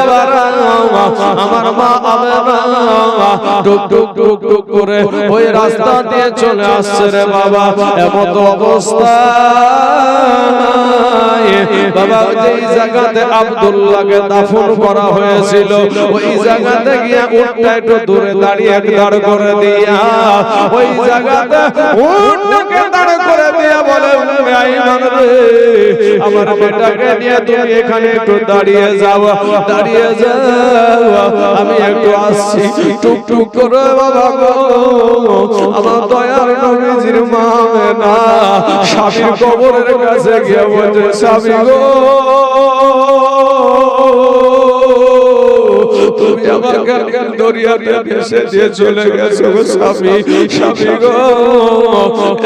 বাবারা আমার মা আমেনা টুক টুক টুক টুক করে ওই রাস্তা দিয়ে চলে আসছে রে বাবা। এমত অবস্থা বাবা যেই জায়গাতে আব্দুল্লাহকে দাফন করা হয়েছিল ওই জায়গাতে গিয়ে উটটা একটু দূরে দাঁড়িয়ে দাঁড় করে দিয়া ওই জায়গাতে উটকে দাঁড় করে দিয়া বলে আইমান রে আমার বেটাকে নিয়ে তুমি এখানে একটু দাঁড়িয়ে যাও, দাঁড়িয়ে যাও, আমি একটু আসছি। টুক টুক করে বাবা গো আমার দয়ার নবীজির মা আমেনা স্বামীর কবরের কাছে গিয়ে বলছে স্বামী গো তুমি আমাকে দরিয়াতে ভেসে দিয়ে চলে গেছো গো স্বামী, স্বামী গো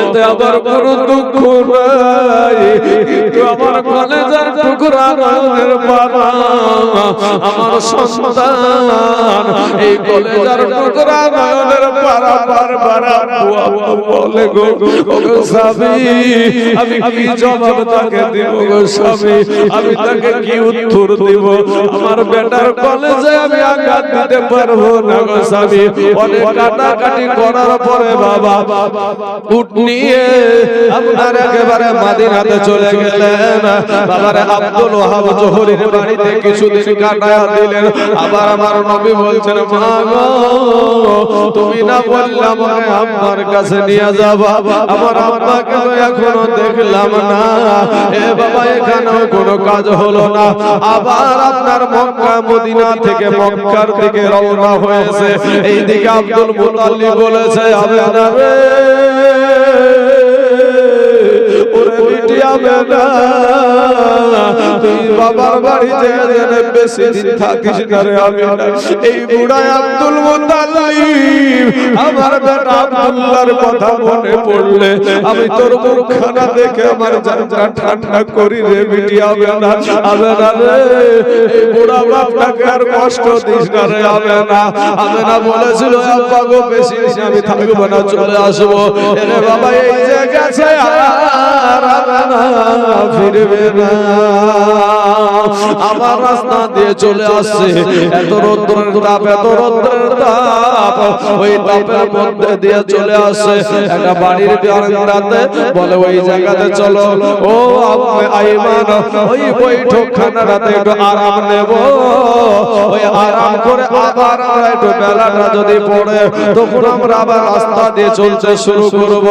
এতে আমার কোনো দুঃখ নাই, কিন্তু আমার কলেজার টুকরা নয়নের পানা আমার সন্তান এই কলেজার টুকরা নয়নের পানা বারবার বলে গো স্বামী আমি কি জবাব তাকে দিব গো স্বামী, আমি তাকে কি উত্তর দিব? আমার বেটার কলেজে আমি আঘাত দিতে পারবো না গো স্বামী। অনেক কাটাকাটি করার পরে বাবা উট নিয়ে আপনার একেবারে মদিনাতে চলে গেলেন। বাবার আব্দুল ওয়াহাব জোহরীর বাড়িতে কিছুদিন কাটায়া দিলেন। আবার আমার নবী বলছেন মা গো তুমি না বললাম আমার কাছে নিয়ে যাবা, আমার আব্বাকে তো এখনো দেখলাম না। এ বাবা এখানেও কোনো কাজ হলো না। আবার আপনার মক্কা মদিনা থেকে মক্কার দিকে রওনা হয়েছে। এইদিকে আব্দুল মুতাল্লিব বলেছে আমেনা রে ওরে বিটি আমেনা তুই বাবার বাড়ি যেতে বেশি দিন থাকিস না রে আমেনা। এই বুড়া আব্দুল মুতাল্লিব আমার বেটা আব্দুল্লাহর কথা মনে পড়লে আমি তোর মুখখানা দেখে আমার জানটা ঠান্ডা করি রে বিটি আমেনা। আমেনা রে এই বুড়া বাপটাকে আর কষ্ট দিস না রে আমেনা। আমেনা বলেছিল আব্বা গো বেশি দিন আমি থাকবো না, চলে আসবো। এরে বাবা এই যে গেছে আর আমেনা ফিরবে না। আমার রাস্তা দিয়ে চলে আসছে এত রৌদ্রের তাপ, এত রৌদ্রের তাপ, ওই তাপের মধ্যে দিয়ে চলে আসছে একটা বাড়ির বারান্দাতে বলে ওই জায়গাতে চলো ও আইমান ওই বৈঠকখানাতে একটু আরাম নেব, ওই আরাম করে আবার আমরা একটু বেলাটা যদি পড়ে তখন আমরা আবার রাস্তা দিয়ে চলতে শুরু করব।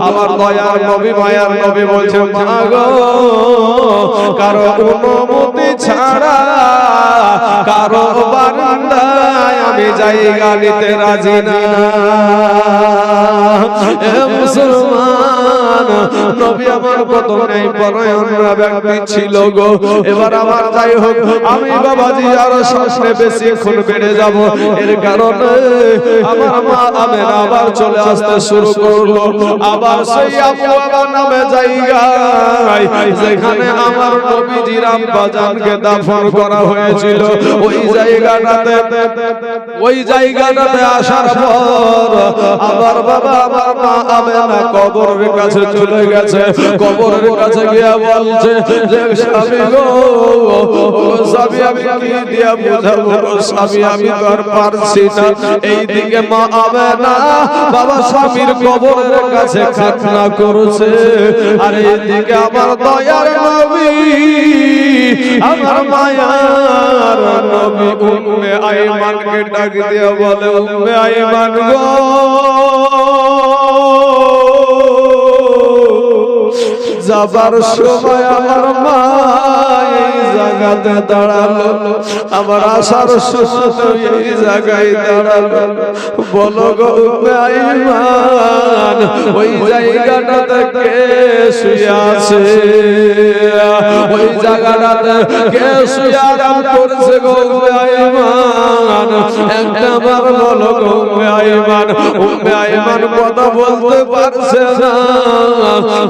আমার দয়ার নবী মায়ার নবী বলছে মা গো কারো অনুমতি ছাড়া কারো বারান্দায় আমি জায়গা নিতে রাজি না। এ মুসলমান নবী আমার কত নেই পরায়ণ ব্যক্তি ছিল গো। এবার আমার যাই হোক আমি বাবাজি আরো সামনে বেশিক্ষণ বেড়ে যাব, এর কারণে আমার মা আমেনা আবার চলে আসতে শুরু করলো। আবার সেই আবু বাবা নামে জায়গায় যেখানে আমার নবীজির আব্বাজানকে দাফন করা হয়েছিল ওই জায়গাটাতে আসার পর আবার বাবা আমার মা আমেনা কবরের কাছে চলে গেছে। কবরের কাছে গিয়ে বলছে যে স্বামী গো স্বামী আমি কি দিয়া বুঝাবো স্বামী, আমি তো আর পারছি না। এইদিকে মা আমেনা বাবা স্বামীর কবরের কাছে খাতনা করছে, আর এইদিকে আমার দয়ার নবী আমার মায়ার নবী উম্মে আইমানকে ডাক দিয়ে বলে উম্মে আইমান গো যাবার সময় আমার মা এই জায়গাতে দাঁড়ালো, আমার আসার সময় এই জায়গায় দাঁড়ালো। বলো গো উম্মে আইমান ওই জায়গাটাতে কে শুয়ে আছে, ওই জায়গাটাতে কে শুয়ে আরাম করছে গো উম্মে আইমান একটা বার বলো গো উম্মে আইমান। উম্মে আইমান কথা বলতে পারছে না,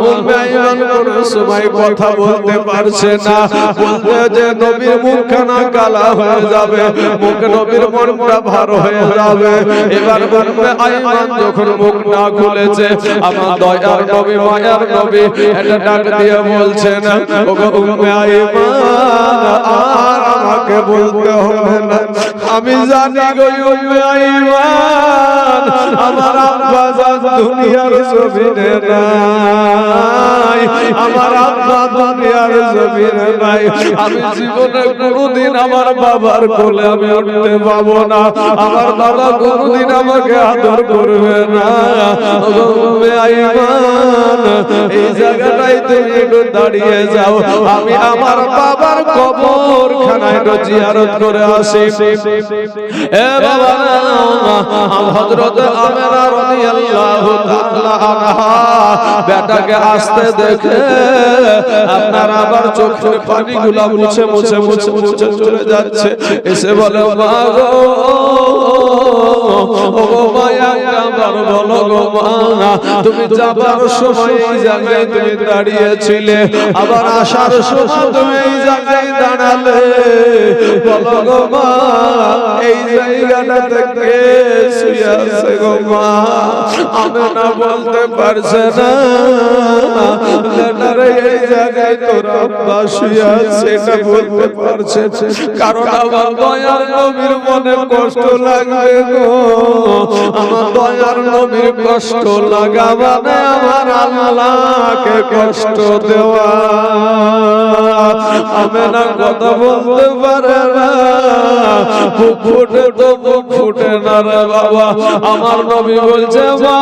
উম্মে আইমান কোন সময় কথা বলতে পারছে না, বলতে যে নবীর মুখখানা কালা হয়ে যাবে, মুখ নবীর মনটা ভার হয়ে যাবে। এবার উম্মে আইমান যখন মুখ না খুলেছে আমার দয়ার নবী মায়ার নবী এটা ডাক দিয়ে বলছেন ওগো উম্মে আইমান আর আমাকে বলতে হবে না। আমি জানি গো উম্মে আইমান আমার আব্বা জান দুনিয়ার জমিনে নাই, আমার আব্বা দুনিয়ার জমিনে নাই। আমি জীবনে কোনোদিন আমার বাবার কোলে আমি উঠতে পাবো না, আমার বাবা কোনোদিন আমাকে আদর করবে না। উম্মে আইমান এই জায়গাটাই তুমি একটু দাঁড়িয়ে যাও, আমি আমার বাবার কবরখানায় একটু জিয়ারত করে আসি। এ বাবা হযরত আমেনা রাদিয়াল্লাহু তাআলা আনহা বেটাকে আসতে দেখে আপনার আবার চোখের পানিগুলো মুছে মুছে মুছে মুছে চলে যাচ্ছে। এসে বলে মা গো, ও মায়া আমার বলো গো মা, তুমি যাবার সময় এই জায়গায় তুমি দাঁড়িয়েছিলে, আবার আসার সময় তুমি এই জায়গায় দাঁড়ালে, বলো গো মা এই জায়গাটা কে শুয়ে আছে গো মা? আমেনা বলতে পারছে না, বেটারে এই জায়গায় তোর আব্বা শুয়ে আছে এটা বলতে পারছে, কারণ আমার দয়ার নবীর মনে কষ্ট লাগবে গো। আমার দয়ার নবীর কষ্ট লাগা মানে আমার আল্লাহকে কষ্ট দেওয়া। আমেনা কথা বলতে পারে না, বুক ফুটে তো বুক ফুটে না রে বাবা। আমার নবী বলছে মা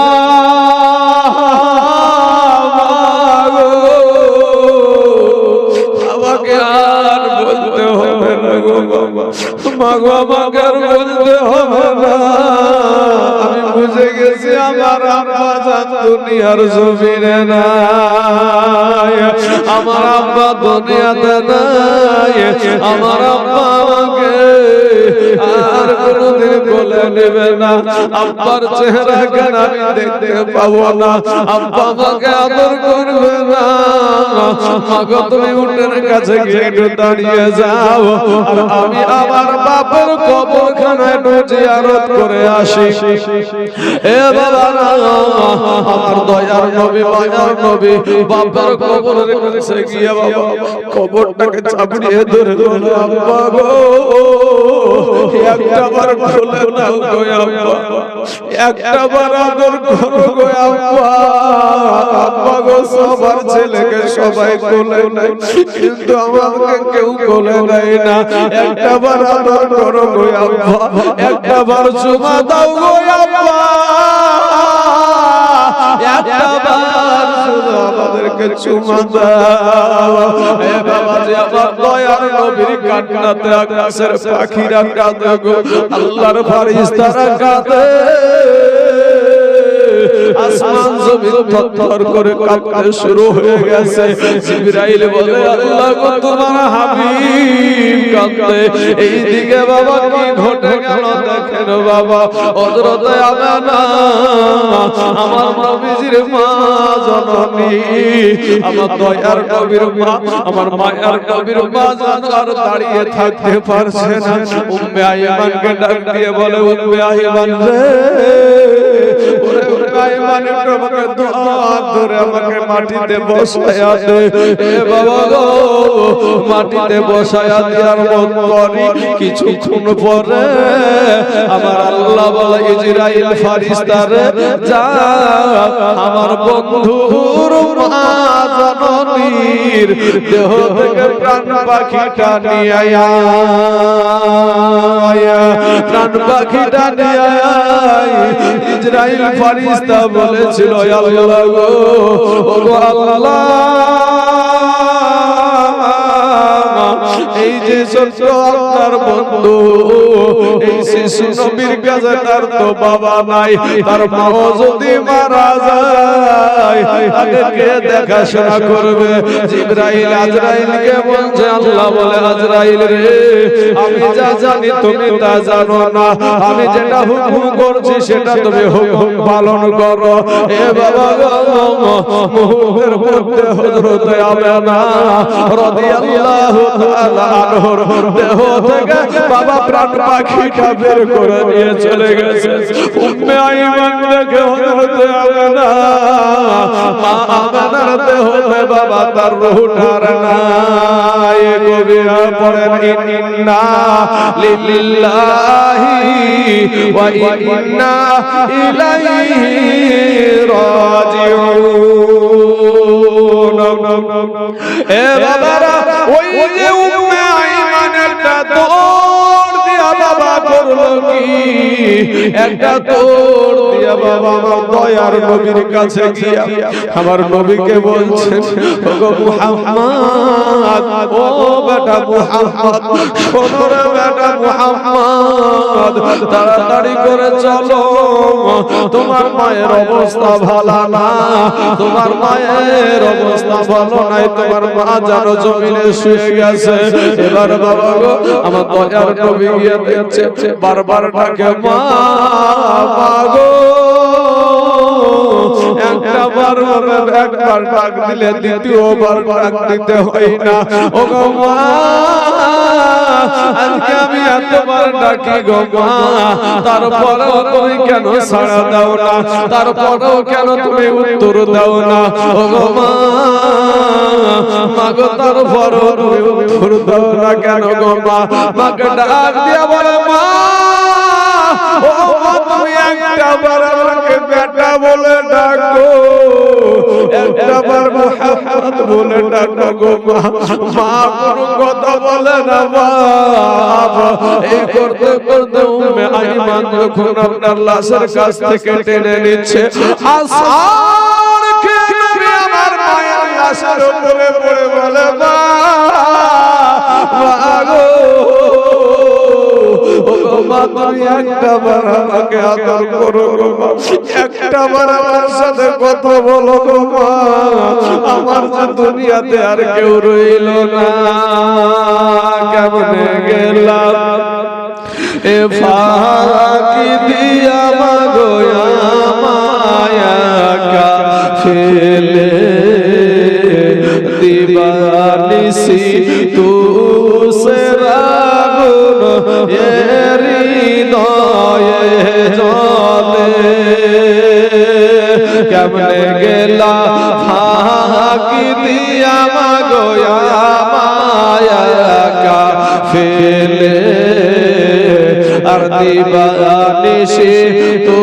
আমাকে আর বলতে হবে না গো বাবা, মা গো আমাকে আর বলতে হবে না। আমি বুঝে গেছি আমার আব্বা জান দুনিয়ার জমিনে নাই, আমার আব্বা দুনিয়াতে নাই, আমার আব্বা আমাকে আর কোনদিন বলে নেবে না। আব্বার চেহারা কেন আমি দেখতে পাবো না, আব্বা আমাকে আদর করবে না। মাগো তুমি উটের কাছে গিয়ে একটু দাঁড়িয়ে যাও, আর আমি আমার বাবার কবরখানায় একটু জিয়ারত করে আসি। এ বাবা আমার দয়ার নবী মায়ার নবী বাবার কবরের কাছে গিয়ে বাবা কবরটাকে চাপড়িয়ে ধরে বলে আব্বা গো একটাবার খুলে দাও গো আব্বা, একটাবার আদর করো গো আব্বা। আব্বা গো সবার ছেলেকে সবাই কোলে নেয়, কিন্তু আমাকে কেউ কোলে নেয় না। একটাবার আদর করো গো আব্বা, একটাবার চুমা দাও গো আব্বা, একটাবার শুধু আমাদেরকে চুমা দাও। এ বাবা যে আমার দয়ার নবীর কান্নাতে আকাশের পাখিরা কাঁদে গো, আল্লাহর ফেরেশতারা কাঁদে, আসমান জমিন থরথর করে কাঁপতে শুরু হয়ে গেছে। জিবরাইল বলে আল্লাহ গো তোমার হাবিব কাঁদে। এইদিকে বাবা কি ঘটে গেল দেখেন বাবা, হযরত আমেনা আমার নবীজির মা জননী, আমার দয়ার নবীর মা, আমার মায়ার নবীর মা যেন আর দাঁড়িয়ে থাকতে পারছে না। উম্মে আইমানকে ডাক দিয়ে বলে উম্মে আইমান রে, ওরে উম্মে আইমান একটু আমাকে দোয়া ধরে আমাকে মাটিতে বসায়া দে। এ বাবা গো মাটিতে বসায়া দেওয়ার মতই কিছুক্ষণ পরে আমার আল্লাহ বলে ইজরাইল ফেরেশতারে যা আমার বন্ধুর মা জননীর দেহ থেকে প্রাণ পাখিটা নিয়ে আয়া, প্রাণ পাখিটা নিয়ে আয়। ইজরাইল ফেরেশতা বলেছিল আল্লাহ গো ওগো আল্লাহ, এই যে ছোট্ট আপনার বন্ধু এই শিশু নবীর কাছে তার তো বাবা নাই, তার মা যদি মারা যায় তাকে দেখাশোনা করবে। জিবরাইল আজরাইলকে বলছে আল্লাহ বলে আজরাইল রে আমি যা জানি তুমি তা জানো না, আমি যেটা হুকুম করছি সেটা তুমি হুকুম পালন করো। এ বাবা মুহূর্তের মধ্যে হযরত আমেনা রাদিয়াল্লাহু তাআলা তাআলা আনহুর দেহ থেকে বাবা প্রাণ পাখিটা বের করে নিয়ে চলে গেছে। উম্মে আইমান দেখে হযরত আমেনা, মা আমেনার দেহতে বাবা তার রূহটার নাই। কবিরা পড়েন ইন্না লিল্লাহি ওয়া ইন্না ইলাইহি রাজিউন। এ বাবারা, ওই যে উম্মে আইমান একটা দৌড় দিয়া বাবা করলো কি, একটা দৌড় দিয়া বাবা আমার দয়ার নবীর কাছে গিয়া আমার নবীকে বলছে, ওগো মুহাম্মদ, ও বেটা মুহাম্মদ, শোনো রে বেটা মুহাম্মদ, তাড়াতাড়ি করে চলো, তোমার মায়ের অবস্থা ভালো না, তোমার মায়ের অবস্থা ভালো নাই, তোমার মা জানো জমিনে শুয়ে গেছে। এবার বাবা গো, আমার দয়ার নবী গিয়ে দেখছে, বারবার ডাকে মা, মা গো। একবার ডাক দিলে দ্বিতীয়বার ডাক দিতে হয় না। ও গো মা, আজকে আমি এতবার ডাকি গো মা, তারপরেও তুমি কেন সাড়া দাও না, তারপরেও কেন তুমি উত্তর দাও না? ও গো মা, মাগো তারপরেও তুমি উত্তর দাও না কেন গো মা? মাকে ডাক দিয়া বলে, মা, ও মা, তুমি একটাবার আমাকে বেটা বলে ডাকো, একটাবার মুহাম্মদ বলে ডাকো গো মা। মা কোনো কথা বলে না বাবা। এই করতে করতে উম্মে আইমান যখন আপনার লাশের কাছ থেকে টেনে নিচ্ছে, আসার খেয়ে আমার মায়ের লাশের উপরে পড়ে বলে, মা, মা গো, মা, তুমি একটাবার আমাকে আদর করো গো মা, একটাবার আমার সাথে কথা বলো গো মা, আমার যে দুনিয়াতে আর কেউ রইল না। কেমনে গেলাম এ ফাঁকি দিয়া মাগো মায়া ফেলে, দিবানিসি তু সে রাগুন হৃদয়ে জলে। কেমনে গেলা ফাঁকি দিয়া মাগো মায়া ফেলে, আর দিবানিসি তু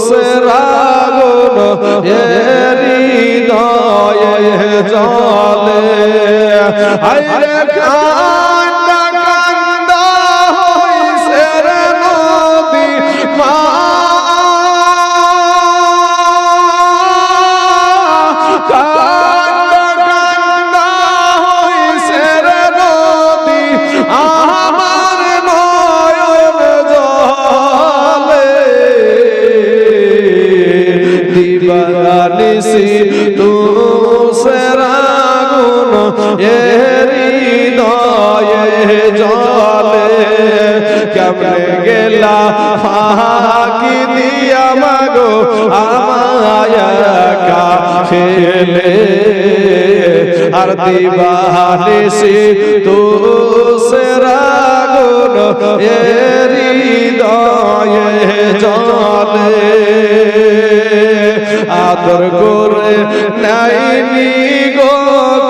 সে রাগুন হৃদয়ে জলে। আইরে কান্দা কান্দা হইছে রে নবী মা, কান্দা কান্দা হইছে রে নবী আমার নয়ন জলে। দিবানিসি তু সে রাগুন হৃদয়ে জলে। কেমনে গেলা ফাঁকি দিয়া মাগো আমায়া ফেলে, আর দিবানিসি তু সে রাগুন হৃদয়ে জলে। আদর করে নাইনি গো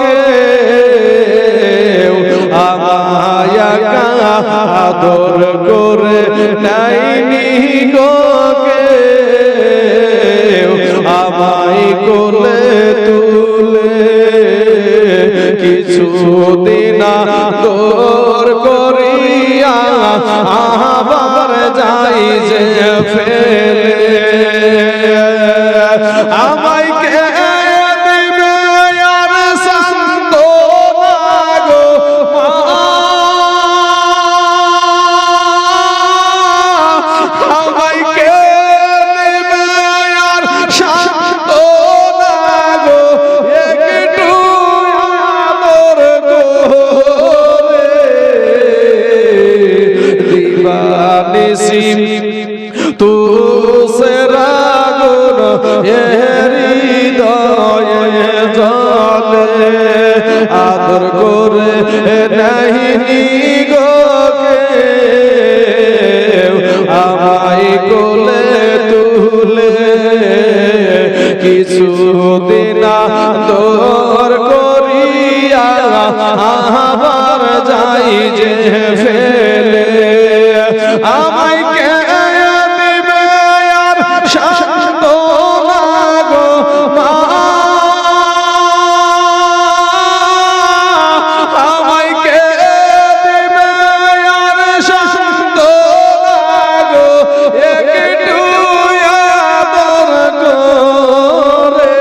কেউ আমায়া, আদর করে নাইনি গো কেউ আমায় কোলে তুলে। কিছুদিন দূর করিয়া আবার যাই যে ফেলে, আমায় কে দিবে আর সান্তনা গো মা, আমায় কে দিবে আর সান্তনা গো, একটু আদর করে। দিবানিসি তু সে রাগুন হৃদয়ে জলে, আদর করে নাহিনি গো আমায় কোলে তুলে কিছুদিন দূর করিয়া আবার যাই যে ফেলে আমায় কে দিবে আর সান্ত্বনা গো মা আমায় কে দিবে আর সান্ত্বনা গো একটু আদর করে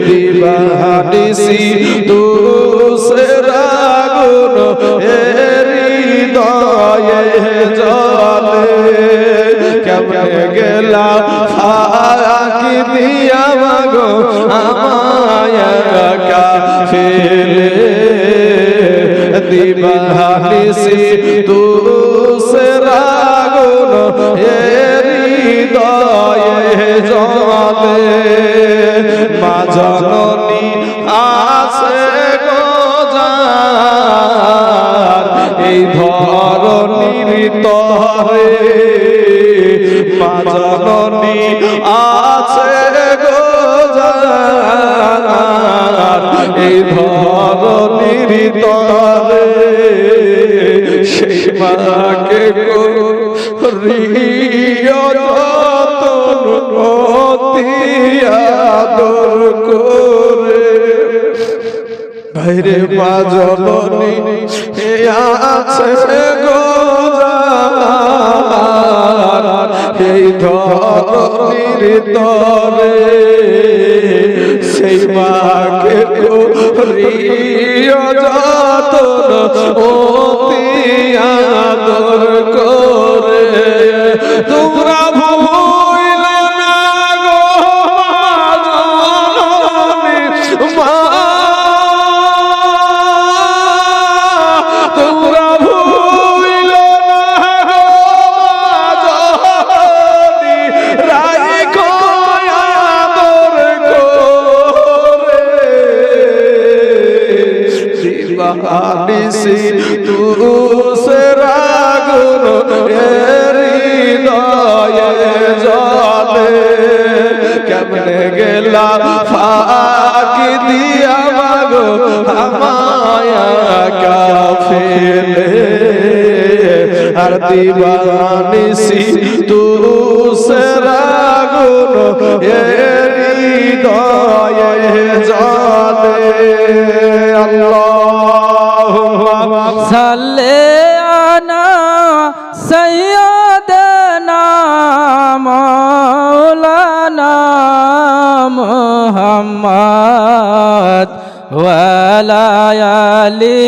দিবানিসি দুসরা গুণ হৃদয়ে জলে কেমনে গেলা ফাঁকি দিয়া মাগো আমায় একা ফেলে দিবানিসি দুসরা গুণ হৃদয়ে জলে মা জননী আছে গো যার এই ধরণীর তরে মা জননী আছে গো যার এই ধরণীর তরে সেই মাকে গো রিয়া আদর করে বাইরে মা জননী আছে গো এই ধরণীর তরে সেই মাকে গো রিয়া যতন অতি আদর করে তোমরা ভুলে না গো মা তোমরা ভুলে না গো জননী রাখো আদর করে দিবানিসি দুসরা গুণ হৃদয়ে জলে কেমনে গেলা ফাঁকি দিয়া মাগো আমায় একা ফেলে আর দিবানিসি দুসরা গুণ হৃদয়ে জলে আল্লাহুম্মা সাল্লি আলা সাইয়্যিদিনা মাওলানা মুহাম্মদ ওয়া আলা আলি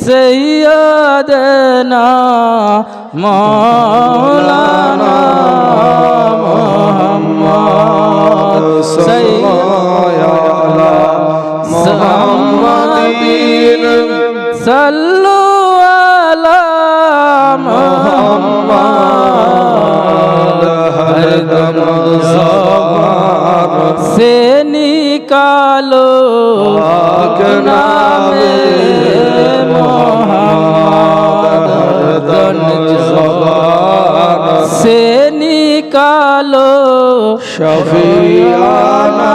সাইয়্যিদিনা মাওলানা মুহাম্মদ মুহাম্মাদিন সাল্লু আলা মুহাম্মদ হরদম জবান সে নিকালো নামে মুহাম্মদ হরদম জবান से निकालो शफियाना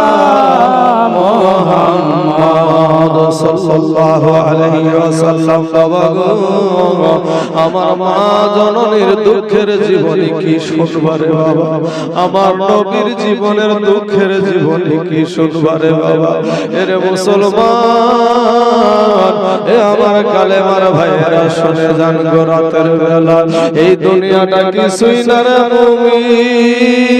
मुहम्मद सल्लल्लाहु अलैहि वसल्लम আমার মা জননীর দুঃখের জীবনী কি শুনবারে বাবা আমার নবীর জীবনের দুঃখের জীবনী কি শুনবারে বাবা এরে মুসলমান এ আমার কালেমার ভাইরা শুনে যান গো রাতের বেলা এই দুনিয়াটা কিছুই না রে মুমিন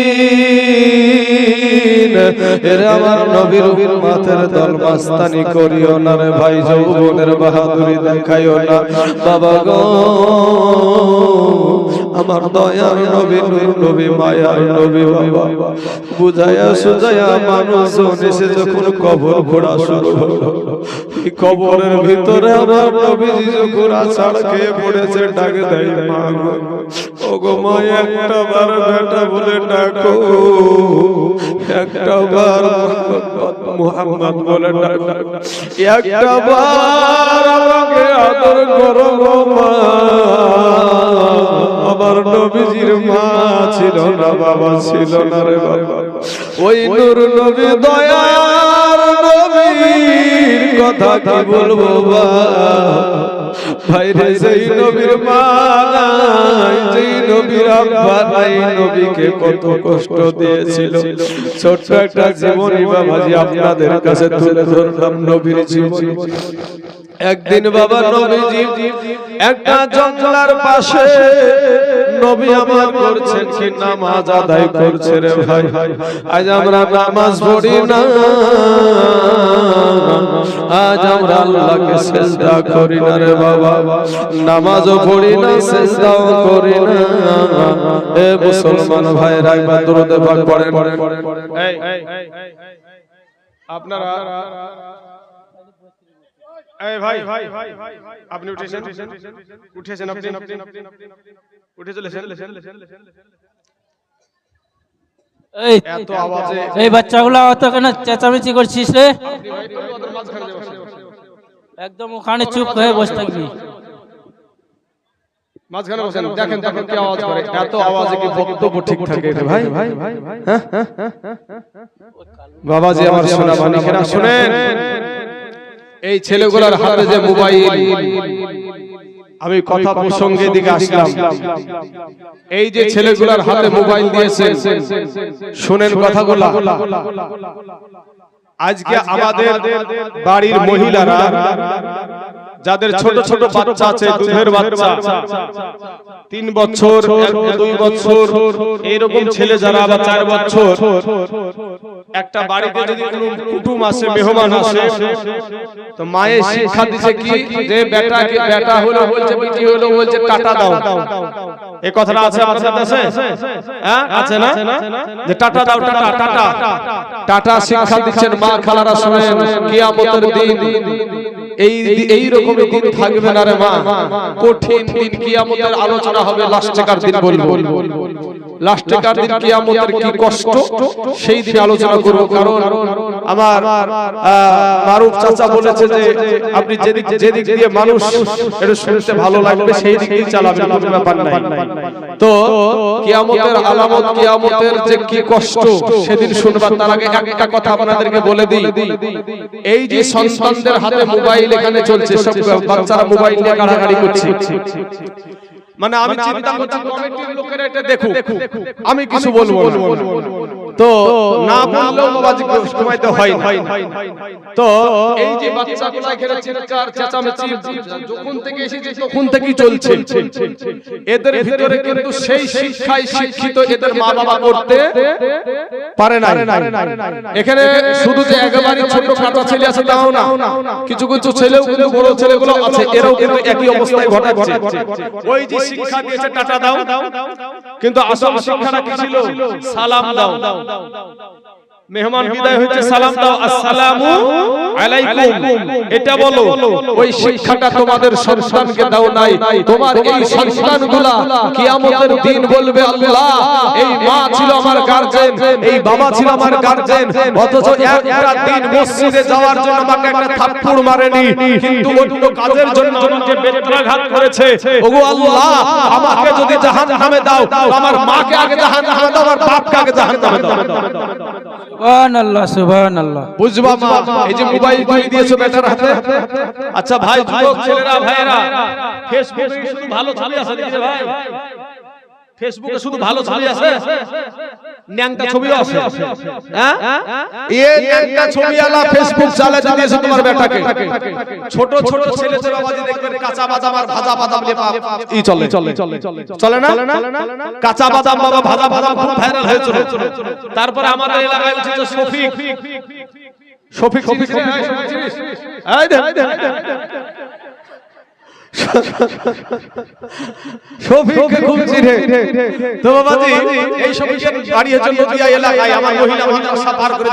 এরে আমার নবীর উম্মতের দল মাস্তানি করিও না রে ভাই যৌবনের বাহাদুরি দেখাইও না বাবা গো আমার দয়ার নবী নূর নবী মায়ার নবী বাবা বুঝায়া সুজায়া মানুষ এসে যখন কবর ঘোড়া শুরু হলো এই কবরের ভিতরে আমার নবীজি যখন আছাড় খেয়ে পড়েছে, ডাকে দেয় মা গো, ও গো মা একটা বার বেটা বলে ডাকো, একটা বার মুহাম্মদ বলে ডাকো, একটা বার আমাকে আদর করো গো মা। আমার নবীজির মা ছিল না, বাবা ছিল না রে বাবা। ওই নূর নবী দয়ার নবীর কথা কি বলবো ভাই রে, সেই নবীর মা নাই, যেই নবীর আব্বা নাই, নবীকে কত কষ্ট দিয়েছিল। ছোট্ট একটা জীবনী বাবাজি আপনাদের কাছে তুলে ধরলাম, নবীর জীবনী। একদিন বাবা নবীজি একটা জঙ্গলার পাশে নবী আমার করছেন কি নামাজ আদায় করছে রে ভাই। আজ আমরা নামাজ পড়ি না, আজ আমরা আল্লাহকে সিজদা করি না রে বাবা, নামাজও পড়ি না, সিজদাও করি না। এ মুসলমান ভাইরা একবার দরুদ পাক পড়েন। আপনারা এই ভাই আপনি উঠেছেন, আপনি উঠে চলেছেন। এত আওয়াজে এই বাচ্চাগুলো অত কেন চেঁচামেচি করছিস রে? একদম ওখানে চুপ হয়ে বসে থাকবি, মাঝখানে বসেন। দেখেন দেখেন কি আওয়াজ করে, এত আওয়াজে কি বক্তব্য ঠিক থাকে রে ভাই? বাবাজি আমার সোনা বানিকেরা শুনেন, এই ছেলেগুলোর হাতে যে মোবাইল, আমি কথা প্রসঙ্গে দিকে আসলাম, এই যে ছেলেগুলোর হাতে মোবাইল দিয়েছেন, শুনেন কথাগুলো। আজকে আমাদের বাড়ির মহিলারা যাদের ছোট ছোট বাচ্চা আছে, দুধের বাচ্চা, 3 বছর 2 বছর এরকম ছেলে যারা, আবার 4 বছর, একটা বাড়িতে যদি কোনো কুটুম আসে, মেহমান আসে, তো মায়ের শিক্ষা দিছে কি, যে বেটাকে বেটা হলো বলছে, বেটি হলো বলছে টাটা দাও। এই কথাটা আছে আপনাদের কাছে? হ্যাঁ আছে না, যে টাটা দাও, টাটা টাটা টাটা শিক্ষা দিচ্ছেন মা খালারা। শুনেন, কিয়ামতের দিন এই রকম দিন থাকবে না রে মা, কঠিন দিন কিয়ামতের আলোচনা হবে। লাস্টেকার দিন বলবো, লাস্টেকার দিন কিয়ামতের কি কষ্ট, সেই দিন আলোচনা করব। কারণ আমার মারুফ চাচা বলেছে যে আপনি যেদিক দিয়ে মানুষ এটা শুনতে ভালো লাগবে সেই দিক দিয়ে চালাবেন, কোনো ব্যাপার নাই। তো কিয়ামতের আলামত, কিয়ামতের যে কি কষ্ট সেদিন শুনবার, তার আগে একটা কথা আপনাদেরকে বলে দিই। এই যে সন্তানদের হাতে মোবাইল এখানে চলছে, সব বাচ্চারা মোবাইল নিয়ে গাড়াগাড়ি করছে, মানে আমি চিন্তা করছি কমিটির লোকেরা এটা দেখুক, আমি কিছু বলবো তো না বললেও বাবাজি সময়তে হয় না। তো এই যে বাচ্চাগুলো এখানে চিৎকার চেঁচামেচি যখন থেকে এসেছে তখন থেকেই চলছে, এদের ভিতরে কিন্তু সেই শিক্ষায় শিক্ষিত এদের মা বাবা করতে পারে না। এখানে শুধু যে একেবারে ছোট কাঁচা ছেলে আছে তাও না, কিছু কিছু ছেলেও কিন্তু বড় ছেলেগুলো আছে, এরাও কিন্তু একই অবস্থায় ঘটাচ্ছে। ওই যে শিক্ষা দিয়েছে টাটা দাও, কিন্তু আসল শিক্ষাটা কি ছিল? সালাম দাও। মেহমান বিদায় হচ্ছে সালাম দাও, আসসালামু আলাইকুম এটা বলো। ওই শিক্ষাটা তোমাদের সন্তানকে দাও নাই। তোমার এই সন্তানগুলা কিয়ামতের দিন বলবে, আল্লাহ এই মা ছিল আমার গার্জিয়ান, এই বাবা ছিল আমার গার্জিয়ান, অথচ একটা দিন মসজিদে যাওয়ার জন্য আমাকে একটা থাপ্পড় মারেনি, কিন্তু অন্য কাজের জন্য আমাকে বেত্রাঘাত করেছে। ওগো আল্লাহ, আমাকে যদি জাহান্নামে দাও, আমার মাকে আগে জাহান্নামে দাও, আমার বাপকে আগে জাহান্নামে দাও। সুবহানাল্লাহ সুবহানাল্লাহ। বুঝবা মা, এই যে মোবাইল দিয়ে দিয়েছো বেটার হাতে। আচ্ছা ভাই, যুবক ছেলেরা ভাইরা, ফেসবুকে শুধু ভালো ছবি আছে দেখে ভাই, ফেসবুকে শুধু ভালো ছবি আছে, ন্যাংটা ছবিও আছে। হ্যাঁ, এই ন্যাংটা ছবি আলা ফেসবুক চালাতে দিয়েছে তোমার বেটাকে। ছোট ছোট ছেলে ছেলে বাবাজি দেখবেন কাঁচা বাদাম আর ভাজা বাদাম লেপা ই চলে চলে না, কাঁচা বাদাম বাবা ভাজা বাদাম খুব ভাইরাল হয়েছিল। তারপরে আমাদের এলাকায় উঠেছে শফিক এই দেখ শফিককে খুব চিনে। তো বাবাজি এই শফিকের বাড়ি হচ্ছে নদিয়া এলাকায়, আমার মহিলা মাদ্রাসা পার করে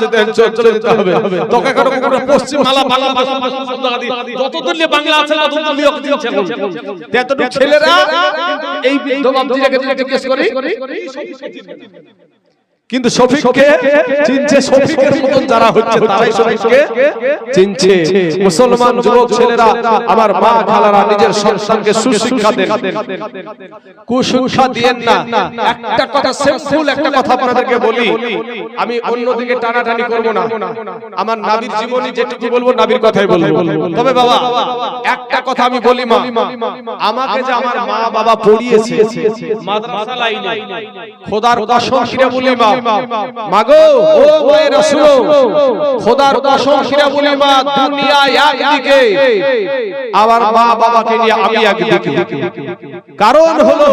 চলে যেতে হবে। তোকে কারো পশ্চিম মালা যত তুল্য বাংলা আছে তত তুল্য এতটুকু ছেলেরা এই বাবাজিকে জিজ্ঞেস করে কিন্তু শফিককে চিনছে, শফিকের মতন যারা হচ্ছে তারাই শফিককে চিনছে। মুসলমান যুবক ছেলেরা, আমার মা খালারা, নিজের সন্তানকে সুশিক্ষা দেন, কুশিক্ষা দিয়েন না। একটা কথা, সিম্পল একটা কথা আপনাদেরকে বলি, আমি অন্যদিকে টানাটানি করব না। আমার নবীর জীবনী যেটুকু বলবো নবীর কথাই বলবো। তবে বাবা একটা কথা আমি বলি, মা আমাকে যে আমার মা বাবা পড়িয়েছে মাদ্রাসা লাইনে, খোদার কসম করে বলি মা, মাগো ও মায়ের রাসূল, খোদার কসম করে বলি মা, দুনিয়া একদিকে, আমার মা বাবাকে নিয়ে আমি একদিকে। কারণ হলো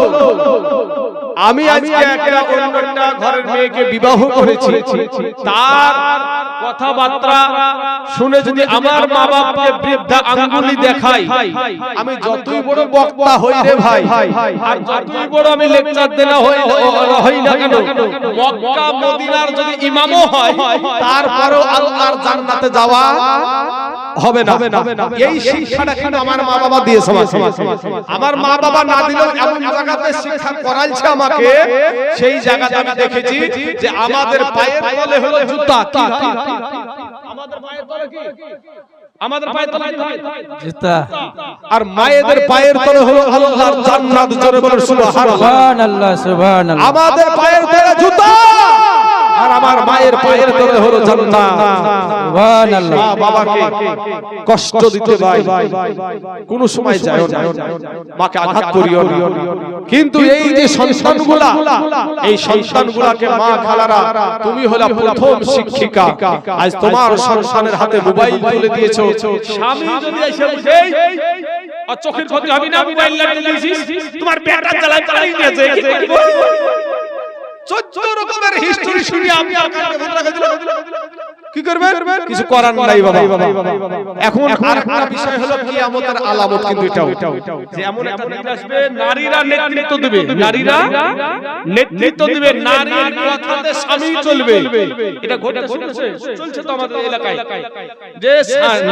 আমি আজকে একটা অন্যটা ঘরের মেয়েকে বিবাহ করেছি, তার কথাবার্তা শুনে যদি আমার মা বাবাকে বৃদ্ধা আঙ্গুলি দেখাই, আমি যতই বড় বক্তা হই রে ভাই, আর যতই বড় আমি লেকচার দেনা হই না কেন, মক্কা মদিনার যদি ইমামও হয়, তারপরেও আল্লাহর জান্নাতে যাওয়া হবে না। এই শিক্ষাটা কিন্তু আমার মা বাবা দিয়েছে। আমার মা বাবা না দিলেও এমন জায়গাতে শিক্ষা করাইছে আমাকে, সেই জায়গাতে আমি দেখেছি যে আমাদের পায়ের তলে হলো জুতা। আমাদের পায়ের তলে কি? আমাদের পায়ের তলে জুতা, আর মায়েদের পায়ের তলে হলো আল্লাহর জান্নাত। জোরে বলুন সুবহানাল্লাহ, সুবহানাল্লাহ। আমাদের পায়ের তলে জুতা, আর আমার মায়ের পায়ের তলে হলো জান্নাত। সুবহানাল্লাহ। মা বাবাকে কষ্ট দিতে ভাই কোন সময় যায় না, মাকে আঘাত করিও না। কিন্তু এই যে সন্তানগুলা, এই সন্তানগুলাকে মা খালারা, তুমি হলা প্রথম শিক্ষিকা। আজ তোমার সন্তানের হাতে মোবাইল তুলে দিয়েছো, স্বামী যদি এসে বসে আর চোখের ক্ষতি হবে না, মোবাইল লাগিয়ে দিয়েছিস, তোমার পেটটা জ্বালাই দিয়েছে, 14 রকমের হিস্টরি শুনি আমি আপনাকে মনে রাখা দিল। কি করবেন? কিছু করার নাই বাবা। এখন আরেকটা বিষয় হলো কিয়ামতের আলামত, কিন্তু এটাও যে এমন একটা দিন আসবে নারীরা নেতৃত্ব দেবে, নারীরা নেতৃত্ব দেবে, নারীর কথাতে স্বামী চলবে। এটা চলছে তো আমাদের এলাকায়, যে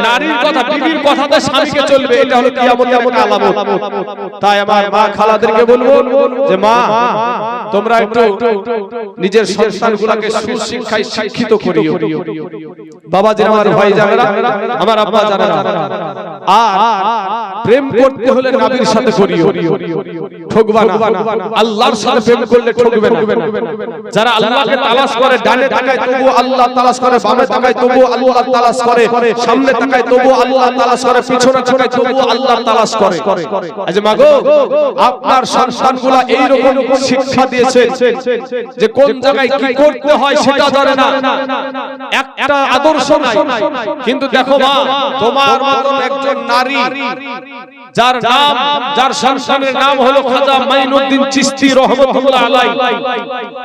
নারীর কথা, বিবির কথাতে স্বামীকে চলবে। এটা হলো কিয়ামতের আলামত। তাই আমার মা খালাদেরকে বলবো যে মা, তোমরা একটু নিজের সন্তানগুলোকে সুশিক্ষায় শিক্ষিত করিও। বাবা যারা, আমার ভাই যারা, আমার আব্বা যারা, আর প্রেম করতে হলে নবীর সাথে করিও, ঠকবা না। আল্লাহর সাথে প্রেম করলে ঠকবে না। যারা আল্লাহকে তালাশ করে, ডানে তাকায় তবু আল্লাহ তালাশ করে, বামে তাকায় তবু আল্লাহ তালাশ করে, সামনে তাকায় তবু আল্লাহ তালাশ করে, পিছনে তাকায় তবু আল্লাহ তালাশ করে। আজ মাগো, আপনার সন্তানগুলো এই রকম শিক্ষা দিয়েছে যে কোন জায়গায় কি করতে হয় সেটা জানে না, একটা আদর্শ নাই। কিন্তু দেখো মা, তোমার মতো একজন নারী, যার নাম, যার সন্তানের নাম হলো খাজা মাইনুদ্দিন চিশতি রহমাতুল্লাহ আলাইহি,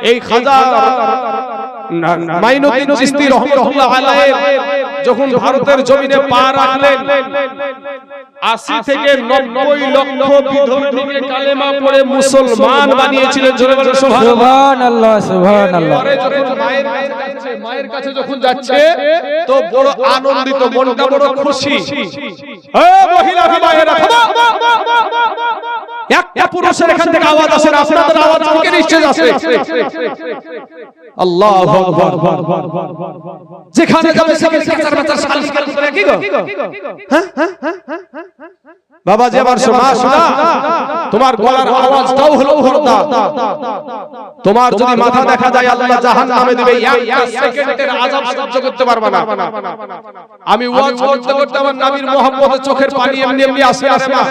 এই খাজা মাইনুদ্দিন চিশতি রহমাতুল্লাহ আলাইহি যখন ভারতের জমিনে পা রাখলেন, 80 থেকে 90 লক্ষ বিধর্মীকে কালেমা পড়ে মুসলমান বানিয়েছিলেন। জোরে বলুন সুবহানাল্লাহ, সুবহানাল্লাহ। পরে যখন মায়ের কাছে যখন যাচ্ছে তো বড় আনন্দিত, মনটা বড় খুশি। এ মহিলা ভাইয়েরা, একটা পুরুষের এখান থেকে আওয়াজ আসে না, আপনাদের আওয়াজ থেকে নিশ্চয় আসে। আল্লাহু আকবার। যেখানে যাবে সেখানে কাচার বাচার শালিকাল করে কি গো? হ্যাঁ বাবা যে আমার মা শোনা, তোমার গলার আওয়াজটাও হলো পর্দা। তোমার যদি মাথা দেখা যায় আল্লাহ জাহান্নামে দিবে, এক সেকেন্ডের আযাব সহ্য করতে পারবে না। আমি ওয়াজ করতে করতে আমার নবীর মুহাম্মদের চোখের পানি এমনি এমনি আসে না।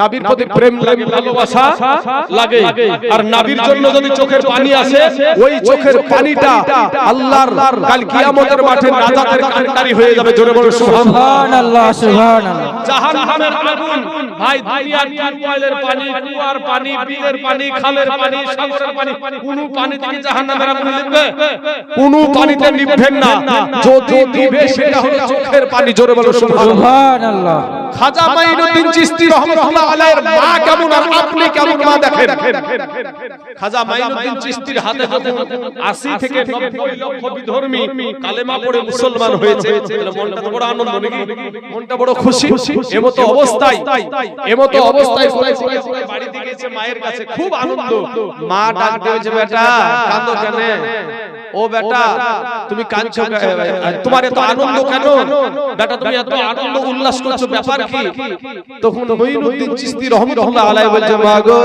নবীর প্রতি প্রেম লাগে, ভালোবাসা লাগে, আর নবীর জন্য যদি চোখের পানি আসে, ওই চোখের পানিটা আল্লাহর কাল কিয়ামতের মাঠে নাজাতের কান্ডারি হয়ে যাবে। জোরে বলুন সুবহানাল্লাহ, সুবহানাল্লাহ। জাহান্নামের আগুন ভাই, দুনিয়ার টিউবওয়েলের পানি, কুয়ার পানি, বিলের পানি, খালের পানি, সাগরের পানি, কোন পানি থেকে জাহান্নামের আগুন নিভবে? কোন পানিতে নিভবে না। যদি নিভে সেটা হলো চোখের পানি। জোরে বলুন সুবহানাল্লাহ। খাজা মাইনুদ্দিন চিশতি রহমাতুল্লাহ আলাইহির মা কেমন আর আপনি কেমন মা দেখেন। খাজা মাইনুদ্দিন চিশতির হাতে যখন 80 থেকে 90 লক্ষ বিধর্মী কালেমা পড়ে মুসলমান হয়েছে, তাহলে মনটা বড় আনন্দ নাকি? মনটা বড় খুশি। এমতো অবস্থায় বাড়িতে গিয়েছে মায়ের কাছে, খুব আনন্দ। মা ডাক দিয়েছে, বেটা কাঁদো কেন? ও বেটা তুমি কাঁদছো, তোমার এত আনন্দ কেন? বেটা তুমি এত আনন্দ উল্লাস করছো, ব্যাপার কি? তখন মাইনুদ্দিন চিশতি রহমাতুল্লাহ আলাইহি বলছে, মা গো